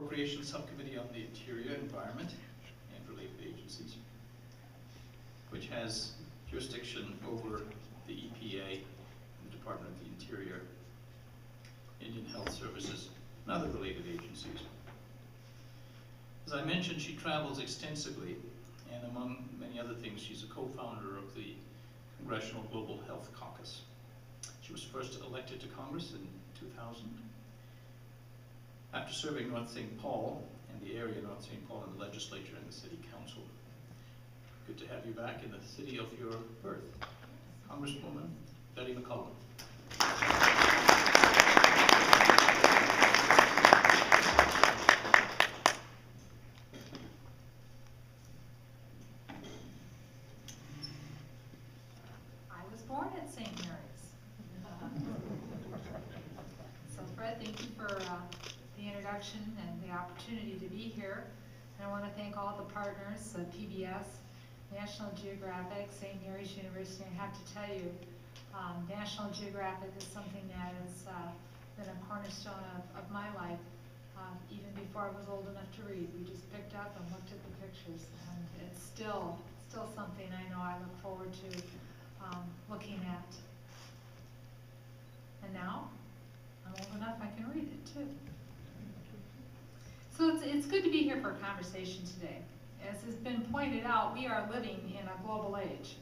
Appropriations Subcommittee on the Interior, Environment, and related agencies, which has jurisdiction over the EPA, the Department of the Interior, Indian Health Services, and other related agencies. As I mentioned, she travels extensively, and among many other things, she's a co-founder of the Congressional Global Health Caucus. She was first elected to Congress in 2000. After serving North St. Paul and the area of North St. Paul in the legislature and the city council. Good to have you back in the city of your birth. Congresswoman McCollum. I was born at St. Mary's. So Fred, thank you for the introduction and the opportunity to be here. And I want to thank all the partners, PBS, National Geographic, St. Mary's University. I have to tell you, National Geographic is something that has been a cornerstone of my life. Even before I was old enough to read, we just picked up and looked at the pictures, and it's still something I know I look forward to looking at. And now, I'm old enough I can read it too. So it's good to be here for a conversation today. As has been pointed out, we are living in a global age.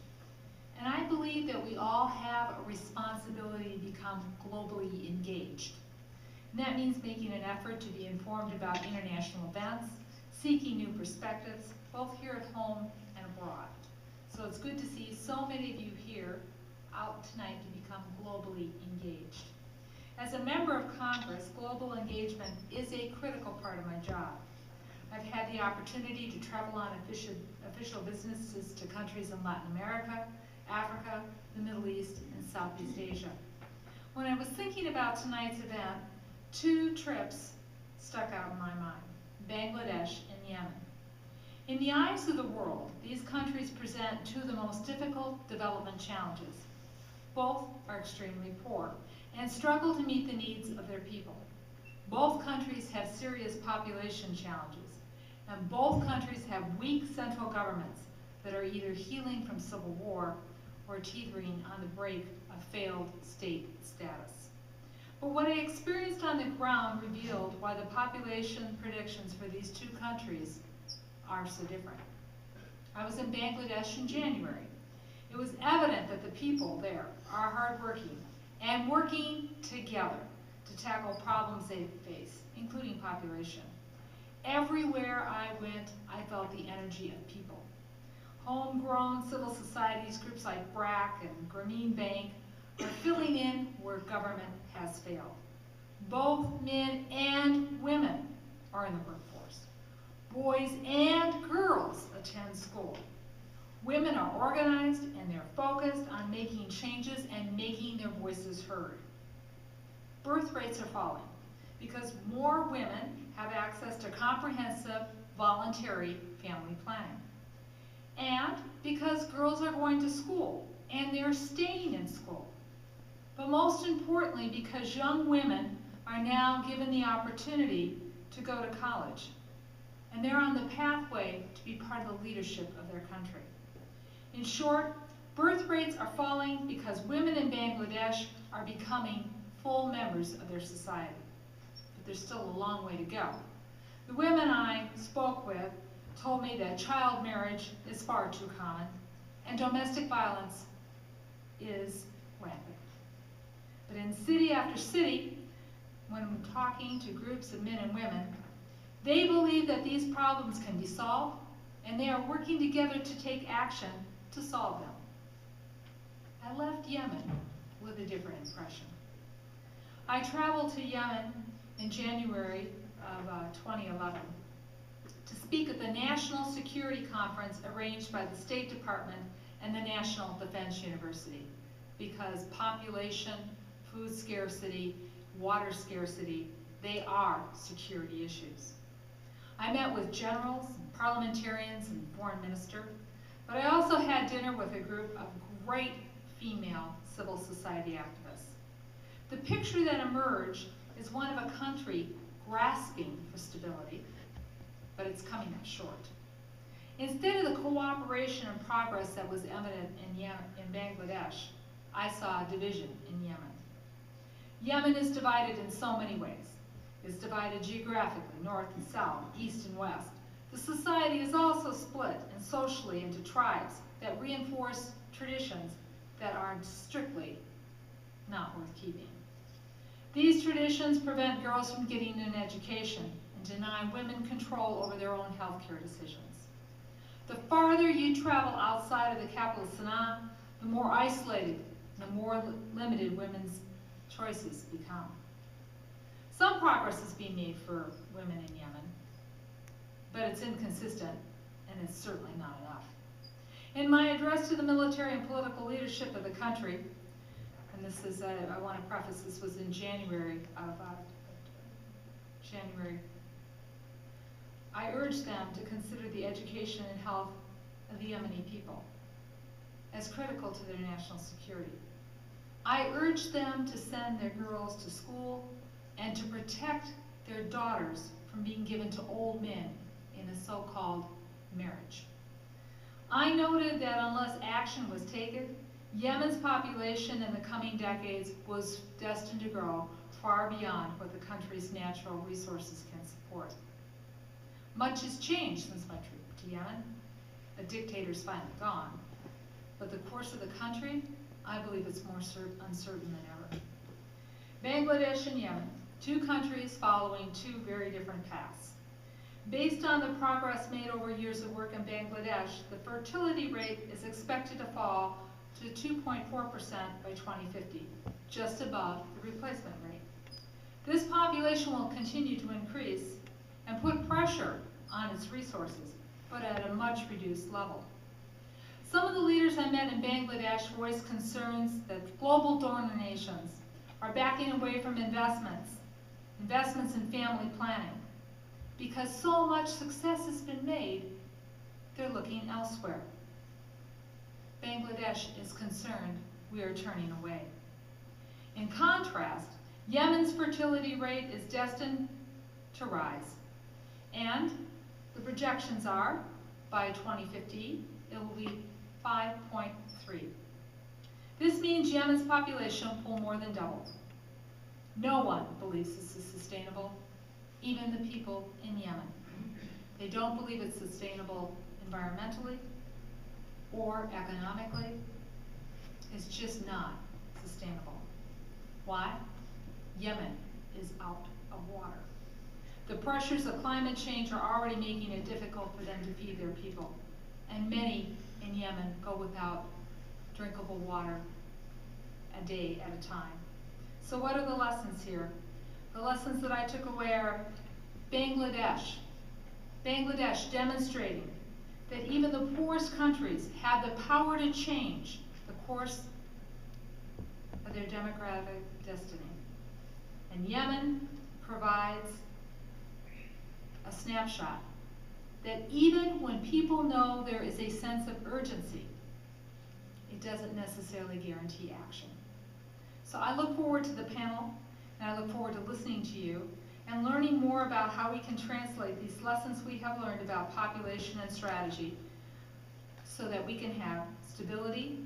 And I believe that we all have a responsibility to become globally engaged. And that means making an effort to be informed about international events, seeking new perspectives, both here at home and abroad. So it's good to see so many of you here out tonight to become globally engaged. As a member of Congress, global engagement is a critical part of my job. I've had the opportunity to travel on official businesses to countries in Latin America, Africa, the Middle East, and Southeast Asia. When I was thinking about tonight's event, two trips stuck out in my mind: Bangladesh and Yemen. In the eyes of the world, these countries present two of the most difficult development challenges. Both are extremely poor and struggle to meet the needs of their people. Both countries have serious population challenges, and both countries have weak central governments that are either healing from civil war or teetering on the brink of failed state status. But what I experienced on the ground revealed why the population predictions for these two countries are so different. I was in Bangladesh in January. It was evident that the people there are hardworking and working together to tackle problems they face, including population. Everywhere I went, I felt the energy of people. Homegrown civil societies, groups like BRAC and Grameen Bank, are filling in where government has failed. Both men and women are in the workforce. Boys and girls attend school. Women are organized and they're focused on making changes and making their voices heard. Birth rates are falling because more women have access to comprehensive, voluntary family planning. And because girls are going to school and they're staying in school. But most importantly, because young women are now given the opportunity to go to college. And they're on the pathway to be part of the leadership of their country. In short, birth rates are falling because women in Bangladesh are becoming full members of their society. But there's still a long way to go. The women I spoke with told me that child marriage is far too common and domestic violence is rampant. But in city after city, when I'm talking to groups of men and women, they believe that these problems can be solved, and they are working together to take action to solve them. I left Yemen with a different impression. I traveled to Yemen in January of 2011 to speak at the National Security Conference arranged by the State Department and the National Defense University, because population, food scarcity, water scarcity, they are security issues. I met with generals, parliamentarians, and foreign minister, but I also had dinner with a group of great female civil society activists. The picture that emerged is one of a country grasping for stability, but it's coming up short. Instead of the cooperation and progress that was evident in Bangladesh, I saw a division in Yemen. Yemen is divided in so many ways. It's divided geographically, north and south, east and west. The society is also split and socially into tribes that reinforce traditions that are strictly not worth keeping. These traditions prevent girls from getting an education and deny women control over their own healthcare decisions. The farther you travel outside of the capital Sana'a, the more isolated and the more limited women's choices become. Some progress is being made for women in Yemen, but it's inconsistent and it's certainly not enough. In my address to the military and political leadership of the country, and this is, I want to preface, this was in January, I urged them to consider the education and health of the Yemeni people as critical to their national security. I urged them to send their girls to school and to protect their daughters from being given to old men in a so-called marriage. I noted that unless action was taken, Yemen's population in the coming decades was destined to grow far beyond what the country's natural resources can support. Much has changed since my trip to Yemen. A dictator's finally gone, but the course of the country, I believe it's more uncertain than ever. Bangladesh and Yemen, two countries following two very different paths. Based on the progress made over years of work in Bangladesh, the fertility rate is expected to fall to 2.4% by 2050, just above the replacement rate. This population will continue to increase and put pressure on its resources, but at a much reduced level. Some of the leaders I met in Bangladesh voiced concerns that global donor nations are backing away from investments in family planning. Because so much success has been made, they're looking elsewhere. Bangladesh is concerned we are turning away. In contrast, Yemen's fertility rate is destined to rise. And the projections are, by 2050, it will be 5.3. This means Yemen's population will more than double. No one believes this is sustainable, even the people in Yemen. They don't believe it's sustainable environmentally or economically. It's just not sustainable. Why? Yemen is out of water. The pressures of climate change are already making it difficult for them to feed their people, and many in Yemen go without drinkable water a day at a time. So what are the lessons here? The lessons that I took away are Bangladesh demonstrating that even the poorest countries have the power to change the course of their democratic destiny. And Yemen provides a snapshot that even when people know there is a sense of urgency, it doesn't necessarily guarantee action. So I look forward to the panel, and I look forward to listening to you and learning more about how we can translate these lessons we have learned about population and strategy so that we can have stability,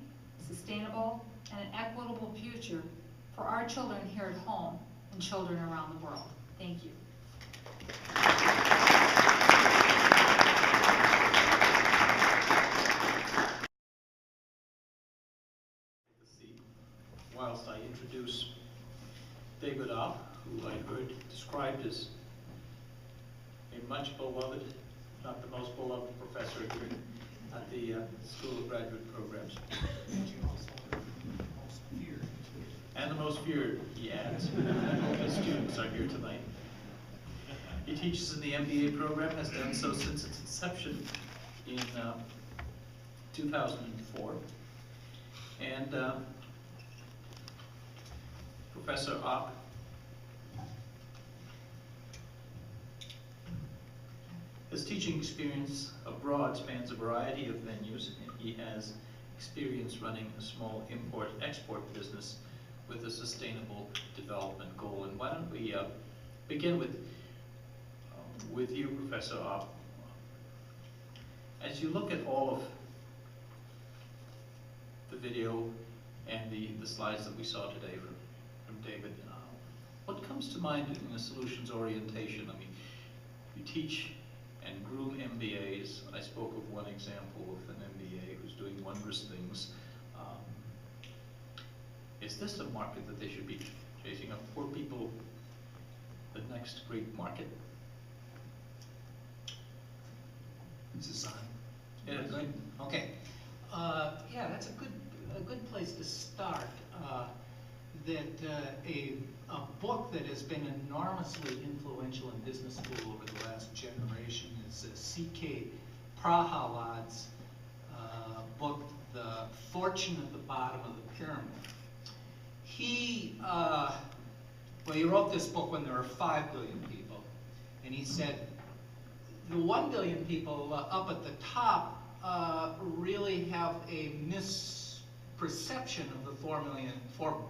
sustainable, and an equitable future for our children here at home and children around the world. Thank you. Whilst I introduce David Opp, who I heard described as a much beloved, not the most beloved professor here at the School of Graduate Programs. And the most feared, he adds. His students are here tonight. He teaches in the MBA program, has done so since its inception in 2004. And Professor Opp his teaching experience abroad spans a variety of venues, and he has experience running a small import-export business with a sustainable development goal. And why don't we begin with with you, Professor Opp. As you look at all of the video and the slides that we saw today from David, what comes to mind in the solutions orientation? I mean, you teach and groom MBAs. I spoke of one example of an MBA who's doing wondrous things. Is this a market that they should be chasing? Are poor people the next great market? This is on. Yes. Good. Okay. Yeah, that's a good place to start. A book that has been enormously influential in business school over the last generation is C.K. Prahalad's book, The Fortune at the Bottom of the Pyramid. He wrote this book when there were 5 billion people, and he said the 1 billion people up at the top really have a misperception of the 4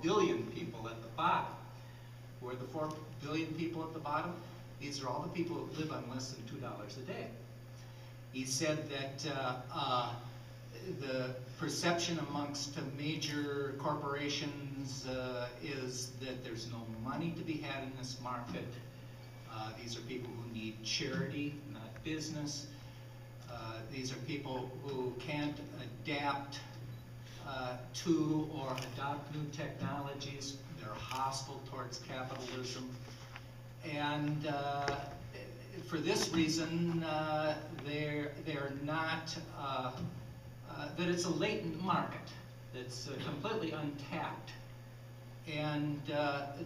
billion people at the bottom. Who are the 4 billion people at the bottom? These are all the people who live on less than $2 a day. He said that the perception amongst major corporations is that there's no money to be had in this market. These are people who need charity, not business. These are people who can't adapt to or adopt new technologies. They're hostile towards capitalism. And for this reason, they're not, that it's a latent market that's completely untapped. And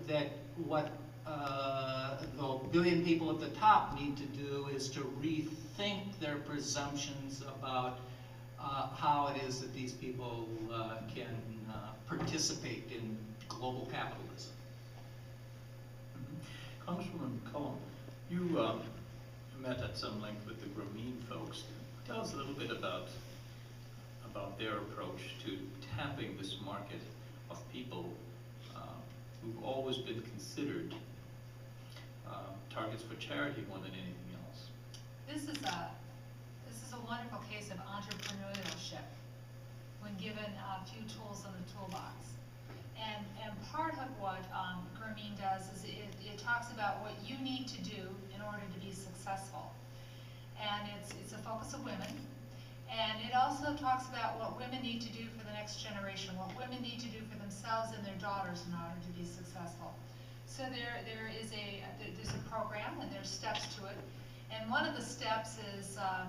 that what the billion people at the top need to do is to rethink their presumptions about how it is that these people can participate in global capitalism. Congresswoman McCollum, you met at some length with the Grameen folks. Tell us a little bit about their approach to tapping this market of people who've always been considered targets for charity more than anything else. This is a wonderful case of entrepreneurship when given a few tools in the toolbox. And part of what Grameen does is it talks about what you need to do in order to be successful. And it's a focus of women. And it also talks about what women need to do for the next generation, what women need to do for themselves and their daughters in order to be successful. So there's a program and there's steps to it. And one of the steps is I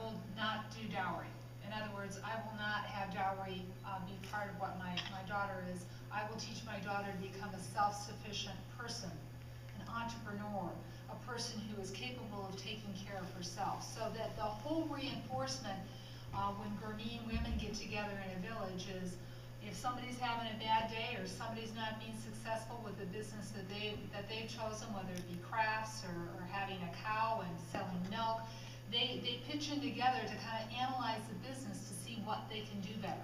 will not do dowry. In other words, I will not have dowry be part of what my daughter is. I will teach my daughter to become a self-sufficient person, an entrepreneur, a person who is capable of taking care of herself. So that the whole reinforcement when Grameen women get together in a village is if somebody's having a bad day or somebody's not being successful with the business that they've chosen, whether it be crafts or having a cow and selling milk, they pitch in together to kind of analyze the business to see what they can do better.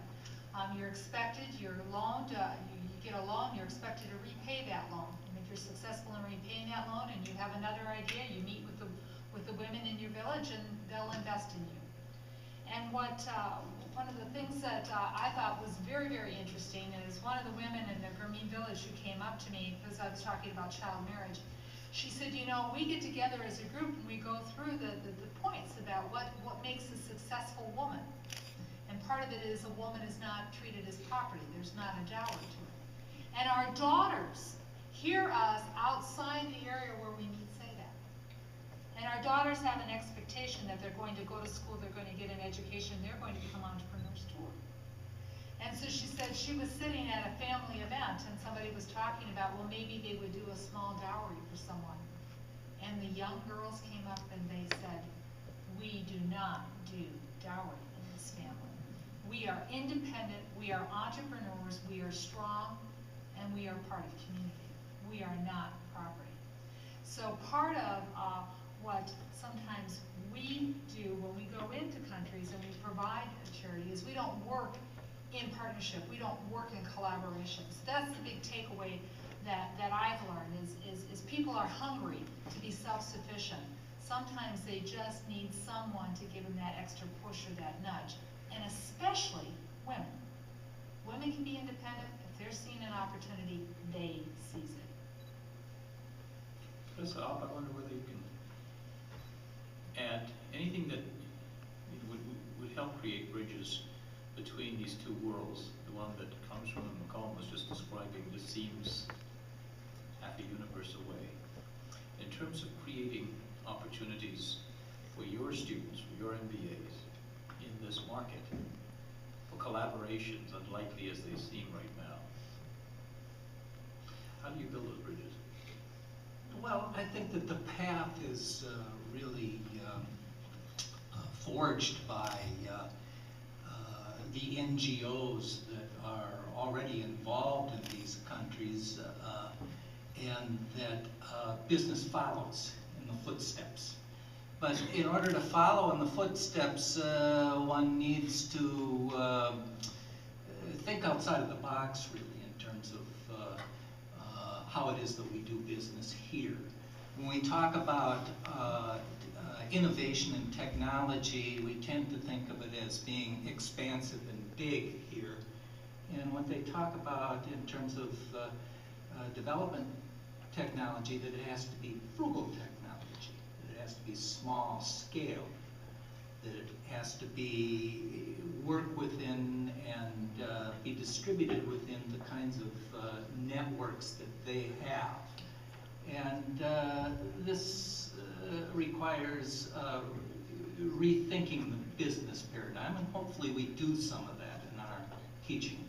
You're expected, you're loaned, you get a loan, you're expected to repay that loan. And if you're successful in repaying that loan and you have another idea, you meet with the women in your village and they'll invest in you. And one of the things that I thought was very, very interesting is one of the women in the Grameen village who came up to me because I was talking about child marriage. She said, you know, we get together as a group and we go through the points about what makes a successful woman. And part of it is a woman is not treated as property. There's not a dowry to it. And our daughters hear us outside the area where we need say that. And our daughters have an expectation that they're going to go to school, they're going to get an education, they're going to become entrepreneurs too. And so she said she was sitting at a family event and somebody was talking about, well, maybe they would do a small dowry for someone. And the young girls came up and they said, we do not do dowry in this family. We are independent, we are entrepreneurs, we are strong, and we are part of community. We are not property. So part of what sometimes we do when we go into countries and we provide a charity is we don't work in partnership, we don't work in collaboration. So that's the big takeaway that I've learned is people are hungry to be self-sufficient. Sometimes they just need someone to give them that extra push or that nudge, and especially women. Women can be independent. If they're seeing an opportunity, they seize it. Professor Opp, I wonder whether you can add anything that would help create bridges between these two worlds. The one that Congresswoman McCollum was just describing just seems half a universe away. In terms of creating opportunities for your students, for your MBAs in this market, for collaborations unlikely as they seem right now, how do you build those bridges? Well, I think that the path is really forged by the NGOs that are already involved in these countries, and that business follows in the footsteps. But in order to follow in the footsteps, one needs to think outside of the box, really, in terms of how it is that we do business here. When we talk about innovation and technology, we tend to think of it as being expansive and big here. And what they talk about in terms of development technology, that it has to be frugal technology, that it has to be small scale, that it has to be work within and be distributed within the kinds of networks that they have. And this requires rethinking the business paradigm, and hopefully we do some of that in our teaching.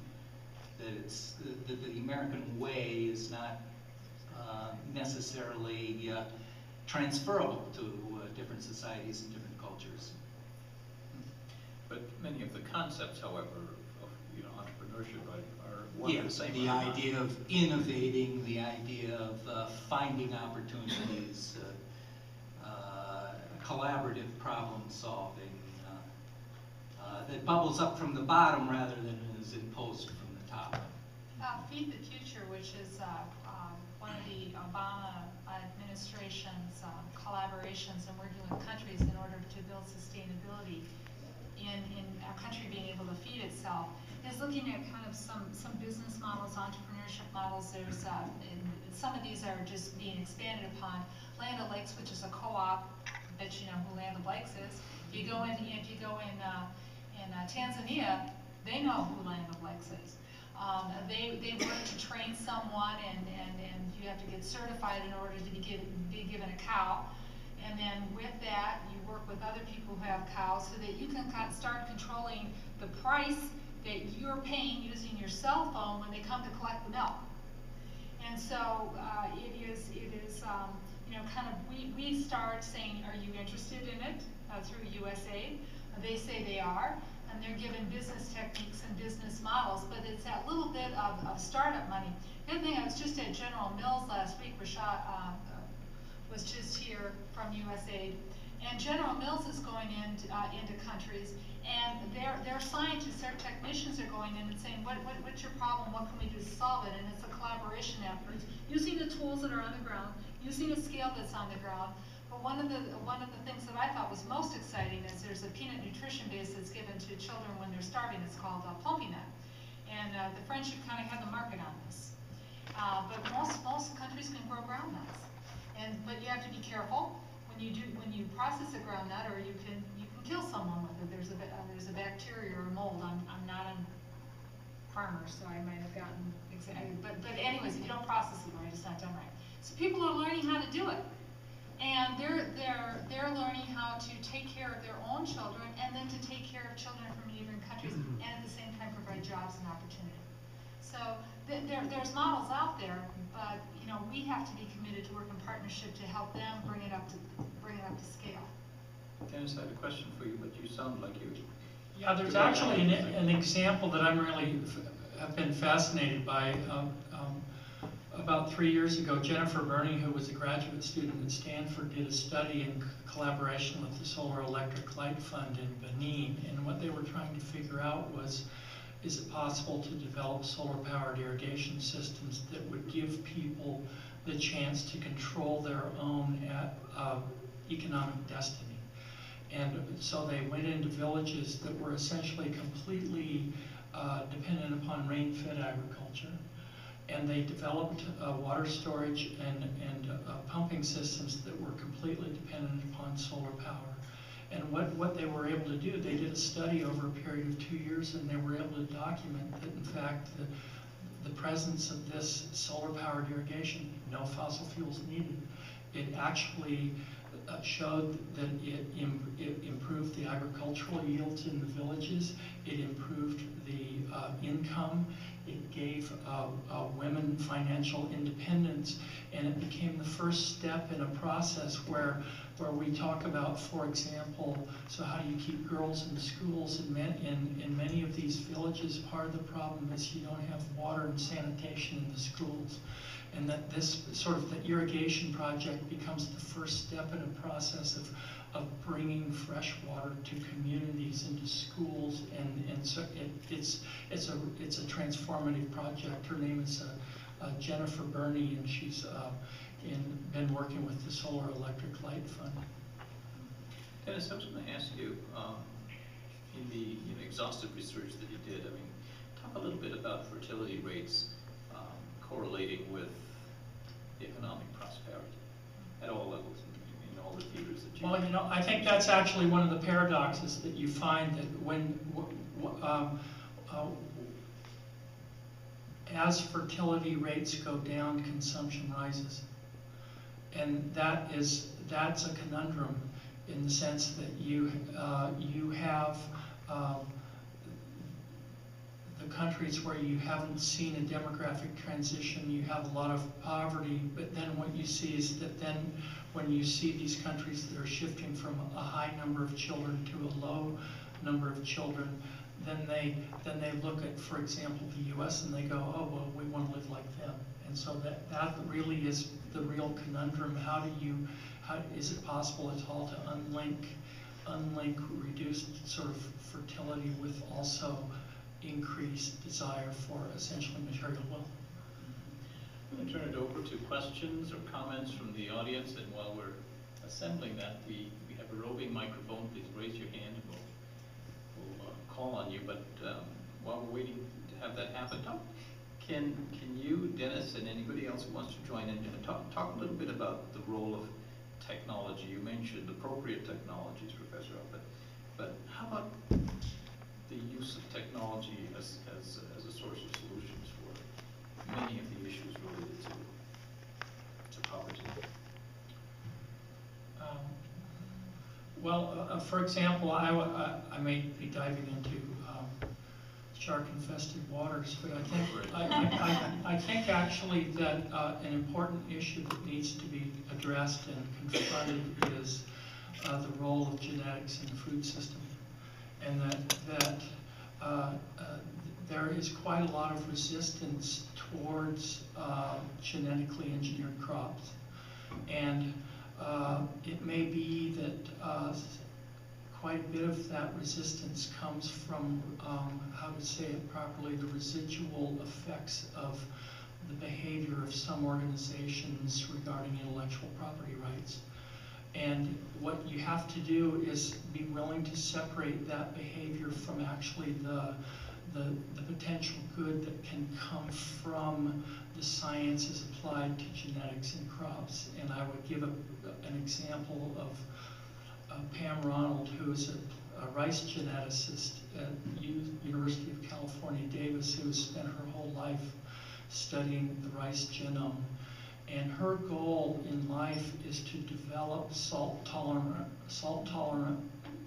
That the American way is not necessarily transferable to different societies and different cultures. But many of the concepts, however, of entrepreneurship are one and the same. The idea of innovating, the idea of finding opportunities, collaborative problem solving, that bubbles up from the bottom rather than is imposed from the top. Feed the Future, which is one of the Obama administration's collaborations and working with countries in order to build sustainability in a country being able to feed itself, is looking at kind of some business models, entrepreneurship models. There's and some of these are just being expanded upon. Land O'Lakes, which is a co-op, that you know who Land O'Lakes is. If you go in Tanzania, they know who Land O'Lakes is. They work to train someone, and you have to get certified in order to be given a cow. And then with that, you work with other people who have cows so that you can start controlling the price that you're paying using your cell phone when they come to collect the milk. And so it is kind of, we start saying, are you interested in it through USAID? They say they are, and they're given business techniques and business models, but it's that little bit of startup money. The other thing, I was just at General Mills last week. Rashad was just here from USAID, and General Mills is going into countries, and their scientists, their technicians are going in and saying, what's your problem? What can we do to solve it? And it's a collaboration effort, using the tools that are on the ground, using a scale that's on the ground. But one of the things that I thought was most exciting is there's a peanut nutrition base that's given to children when they're starving. It's called Plumpy Nut, and the French have kind of had the market on this. But most countries can grow groundnuts, but you have to be careful when you process a groundnut, or you can kill someone with it. There's a bacteria or a mold. I'm not a farmer, so I might have gotten excited. But anyways, if you don't process it right, it's not done right. So people are learning how to do it. And they're learning how to take care of their own children, and then to take care of children from neighboring countries, and at the same time provide jobs and opportunity. So there's models out there, but we have to be committed to work in partnership to help them bring it up to scale. Dennis, I had a question for you, but you sound like you. Yeah, there's actually an example that I'm really have been fascinated by. About 3 years ago, Jennifer Burney, who was a graduate student at Stanford, did a study in collaboration with the Solar Electric Light Fund in Benin. And what they were trying to figure out was, is it possible to develop solar-powered irrigation systems that would give people the chance to control their own economic destiny? And so they went into villages that were essentially completely dependent upon rain-fed agriculture, and they developed water storage and pumping systems that were completely dependent upon solar power. And what they were able to do, they did a study over a period of 2 years, and they were able to document that, in fact, the presence of this solar-powered irrigation, no fossil fuels needed, it actually showed that it improved the agricultural yields in the villages, it improved the income, it gave women financial independence, and it became the first step in a process where we talk about, for example, so how do you keep girls in schools? In many of these villages, part of the problem is you don't have water and sanitation in the schools. And that this sort of the irrigation project becomes the first step in a process of bringing fresh water to communities, into schools, and so it's a transformative project. Her name is Jennifer Burney, and she's been working with the Solar Electric Light Fund. Dennis, I was going to ask you, in the exhaustive research that you did, I mean, talk a little bit about fertility rates correlating with economic prosperity at all levels, in all the theaters that you... Well, I think that's actually one of the paradoxes that you find, that when as fertility rates go down, consumption rises, and that's a conundrum in the sense that you have the countries where you haven't seen a demographic transition, you have a lot of poverty, but then what you see is that then when you see these countries that are shifting from a high number of children to a low number of children, then they look at, for example, the U.S. and they go, oh, well, we want to live like them. And so that really is the real conundrum. How is it possible at all to unlink reduced sort of fertility with also increased desire for essentially material wealth? I'm going to turn it over to questions or comments from the audience, and while we're assembling that, we have a roving microphone. Please raise your hand and we'll call on you. But while we're waiting to have that happen, can you, Dennis, and anybody else who wants to join in, talk a little bit about the role of technology? You mentioned appropriate technologies, Professor Opp, but how about the use of technology as a source of solutions for many of the issues related to poverty? For example, I may be diving into shark-infested waters, but I think actually that an important issue that needs to be addressed and confronted is the role of genetics in the food system, and that there is quite a lot of resistance towards genetically engineered crops, and it may be that quite a bit of that resistance comes from, how to say it properly, the residual effects of the behavior of some organizations regarding intellectual property rights. And what you have to do is be willing to separate that behavior from actually the potential good that can come from the sciences applied to genetics in crops. And I would give an example of Pam Ronald, who is a rice geneticist at University of California, Davis, who has spent her whole life studying the rice genome. And her goal in life is to develop salt-tolerant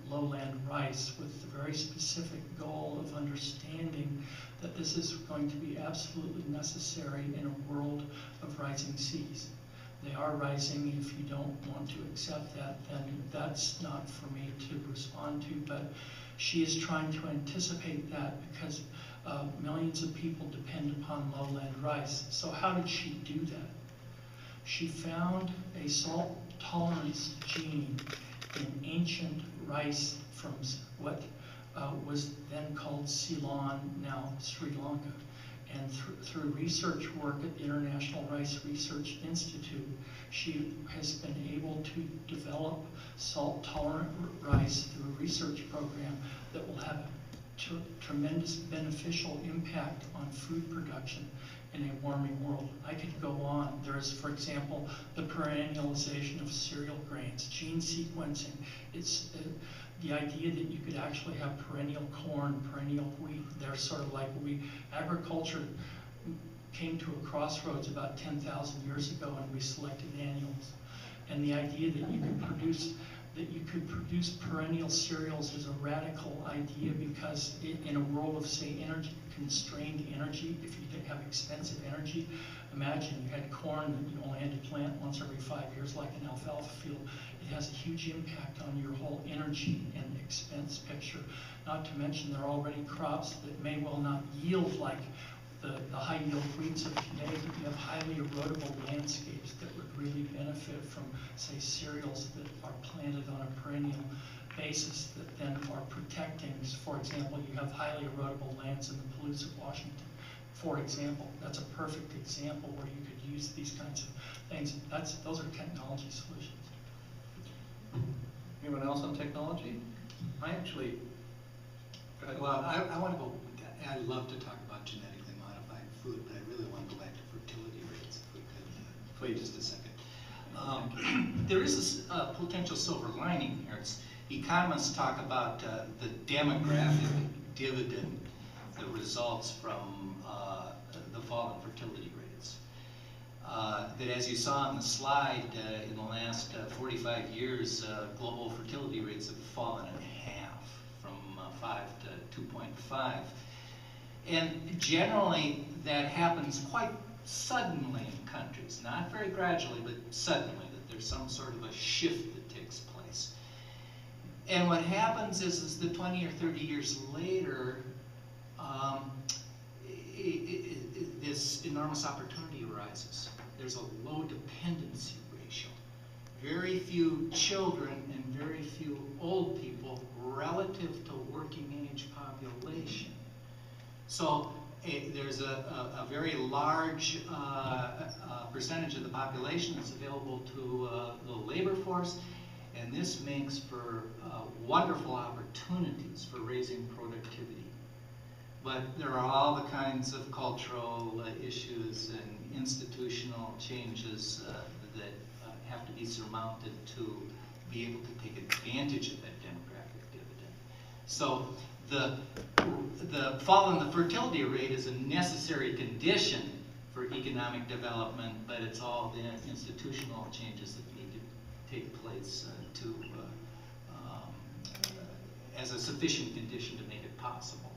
lowland rice, with the very specific goal of understanding that this is going to be absolutely necessary in a world of rising seas. They are rising. If you don't want to accept that, then that's not for me to respond to. But she is trying to anticipate that because millions of people depend upon lowland rice. So how did she do that? She found a salt tolerance gene in ancient rice from what was then called Ceylon, now Sri Lanka. And through research work at the International Rice Research Institute, she has been able to develop salt-tolerant rice through a research program that will have a tremendous beneficial impact on food production in a warming world. I could go on. There is, for example, the perennialization of cereal grains, gene sequencing. It's the idea that you could actually have perennial corn, perennial wheat. They're sort of like agriculture came to a crossroads about 10,000 years ago, and we selected annuals. And the idea that you could produce perennial cereals is a radical idea, because in a world of, say, constrained energy, if you didn't have expensive energy, imagine you had corn that you only had to plant once every 5 years, like an alfalfa field. It has a huge impact on your whole energy and expense picture. Not to mention there are already crops that may well not yield like the high-yield wheats of today, but you have highly erodible landscapes that would really benefit from, say, cereals that are planted on a perennial basis that then are protecting. For example, you have highly erodible lands in the Palouse of Washington. For example, that's a perfect example where you could use these kinds of things. Those are technology solutions. Anyone else on technology? I actually, Well, I want to go, I love to talk about genetically modified food, but I really want to go back to fertility rates, if we could. Please. Just a second. There is a potential silver lining here. Economists talk about the demographic dividend that results from the fall in fertility rates. That, as you saw on the slide, in the last 45 years, global fertility rates have fallen in half, from 5 to 2.5. And generally, that happens quite suddenly in countries, not very gradually, but suddenly, that there's some sort of a shift that takes place. And what happens is that 20 or 30 years later, this enormous opportunity arises. There's a low dependency ratio. Very few children and very few old people relative to working age population. So there's a very large percentage of the population that's available to the labor force, and this makes for wonderful opportunities for raising productivity. But there are all the kinds of cultural issues and institutional changes that have to be surmounted to be able to take advantage of that demographic dividend. So the fall in the fertility rate is a necessary condition for economic development, but it's all the institutional changes that need to take place as a sufficient condition to make it possible.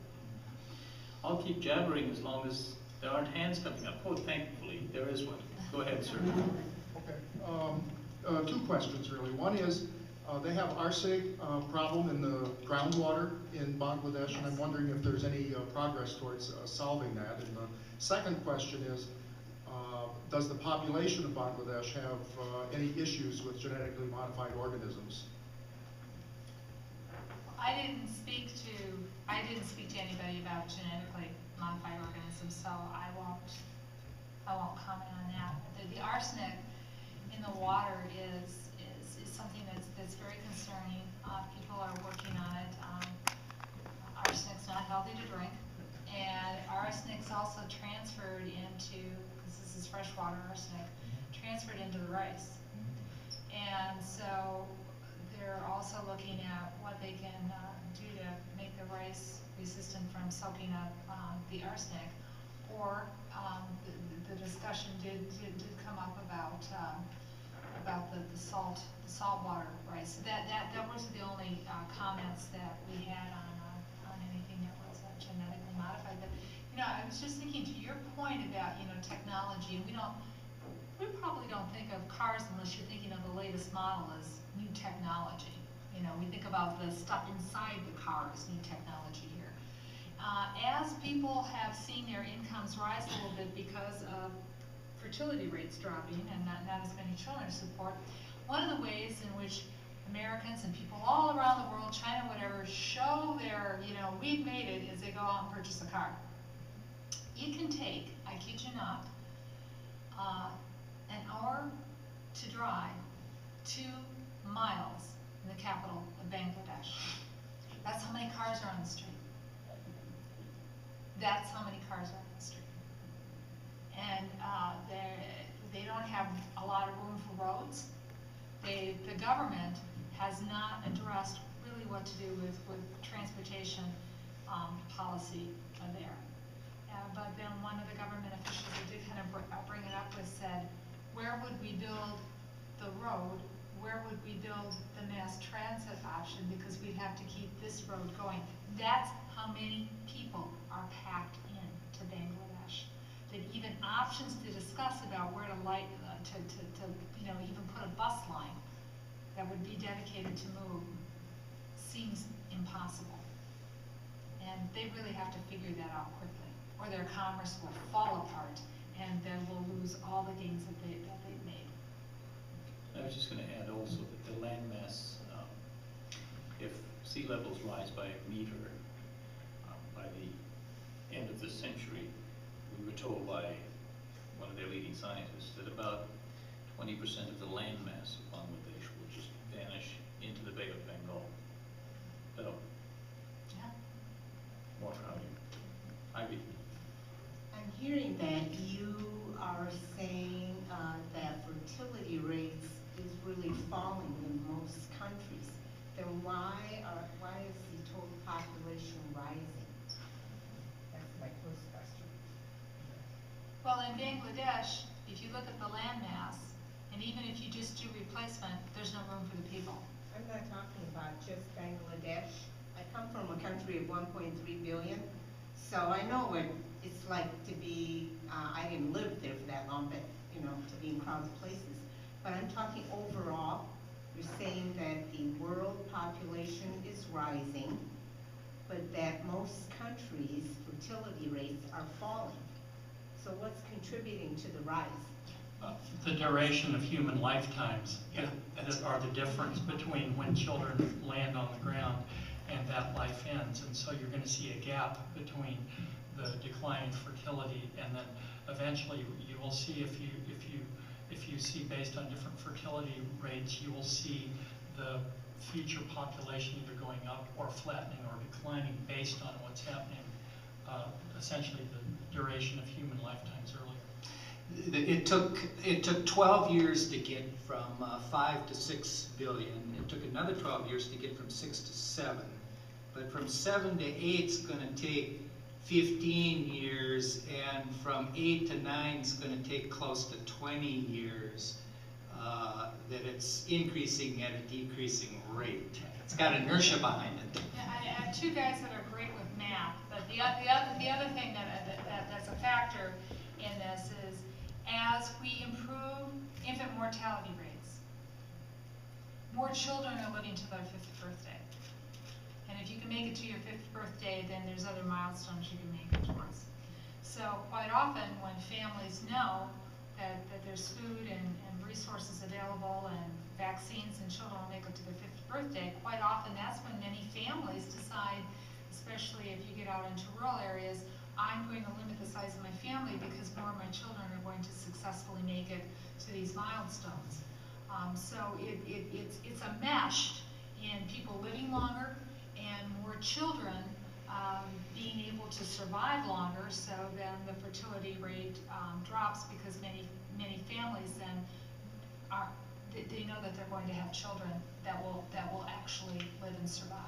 I'll keep jabbering as long as there aren't hands coming up. Oh, thankfully, there is one. Go ahead, sir. Okay. Two questions, really. One is, they have arsenic problem in the groundwater in Bangladesh, and I'm wondering if there's any progress towards solving that. And the second question is, does the population of Bangladesh have any issues with genetically modified organisms? I didn't speak to anybody about genetically modified organisms, so I won't comment on that. The arsenic in the water is something that's very concerning. People are working on it. Arsenic's not healthy to drink, and arsenic's also transferred into, because this is freshwater arsenic, transferred into the rice. And so they're also looking at what they can do to make the rice resistant from soaking up the arsenic. Or the discussion did come up about the saltwater rice. That was the only comments that we had on anything that was genetically modified. But I was just thinking to your point about technology, and we probably don't think of cars unless you're thinking of the latest model as new technology. We think about the stuff inside the car as new technology here. As people have seen their incomes rise a little bit because of fertility rates dropping and not as many children to support, one of the ways in which Americans and people all around the world, China, whatever, show their purchase a car. It can take, I kid you not, an hour to drive 2 miles in the capital of Bangladesh. That's how many cars are on the street. That's how many cars are on the street. And they don't have a lot of room for roads. The government has not addressed really what to do with transportation policy there. But then one of the government officials that did kind of bring it up was said, where would we build the road? Where would we build the mass transit option? Because we'd have to keep this road going. That's how many people are packed in to Bangladesh. That even options to discuss about where to even put a bus line that would be dedicated to move seems impossible. And they really have to figure that out quickly, or their commerce will fall apart, and then we'll lose all the gains that they've made. I was just going to add also that the landmass, if sea levels rise by a meter by the end of the century, we were told by one of their leading scientists that about 20% of the landmass of Bangladesh will just vanish into the Bay of Bengal. So, Yeah. water housing. Ivy. I'm hearing that you are saying that fertility rates is really falling in most countries. Then why is the total population rising? That's my first question. Well, in Bangladesh, if you look at the land mass, and even if you just do replacement, there's no room for the people. I'm not talking about just Bangladesh. I come from a country of 1.3 billion, so I know what it's like to be, I didn't live there for that long, but to be in crowded places. But I'm talking overall. You're saying that the world population is rising, but that most countries' fertility rates are falling. So what's contributing to the rise? The duration of human lifetimes that are the difference between when children land on the ground and that life ends. And so you're going to see a gap between the decline in fertility, and then eventually you will see if you see based on different fertility rates, you will see the future population either going up or flattening or declining based on what's happening, essentially the duration of human lifetimes earlier. It took 12 years to get from 5 to 6 billion. It took another 12 years to get from 6 to 7. But from 7 to 8 is going to take 15 years, and from 8 to 9 is going to take close to 20 years. That it's increasing at a decreasing rate. It's got inertia behind it. Yeah, I have 2 guys that are great with math, but the other thing that's a factor in this is as we improve infant mortality rates, more children are living to their 5th birthday. And if you can make it to your 5th birthday, then there's other milestones you can make it towards. So quite often when families know that there's food and resources available and vaccines, and children will make it to their 5th birthday, quite often that's when many families decide, especially if you get out into rural areas, I'm going to limit the size of my family because more of my children are going to successfully make it to these milestones. So it's a mesh in people living longer and more children being able to survive longer, so then the fertility rate drops because many families then they know that they're going to have children that will actually live and survive.